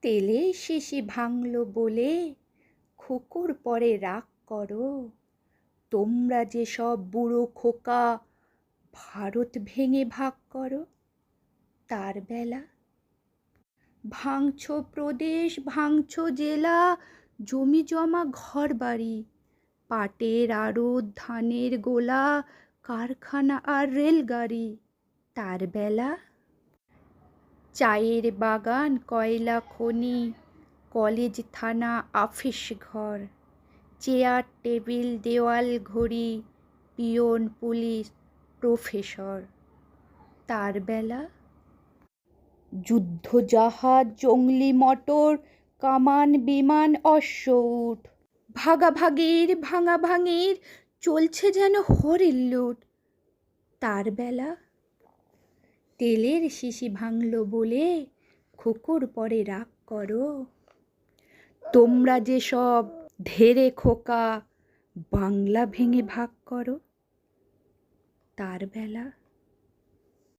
তেলের শিশি ভাঙল বলে খোকর পরে রাগ করো। তোমরা যে সব বুড়ো খোকা ভারত ভেঙে ভাগ করো। তার বেলা ভাঙছো প্রদেশ, ভাঙছো জেলা, জমি জমা ঘর বাড়ি, পাটের আড়ত, ধানের গোলা, কারখানা আর রেলগাড়ি। তার বেলা চায়ের বাগান, কয়লা খনি, কলেজ থানা আফিস ঘর, চেয়ার টেবিল দেওয়াল ঘড়ি, পিয়ন পুলিশ প্রফেসর। তার বেলা যুদ্ধ জাহাজ, জঙ্গলি মটর, কামান বিমান অশ্ব উট, ভাগাভাগির ভাঙাভাঙির চলছে যেন হরির লুট। তার বেলা তেলের শিশি ভাঙল বলে খোকর পরে রাগ করো। তোমরা যে সব ধেড়ে খোকা বাংলা ভেঙে ভাগ করো। তার বেলা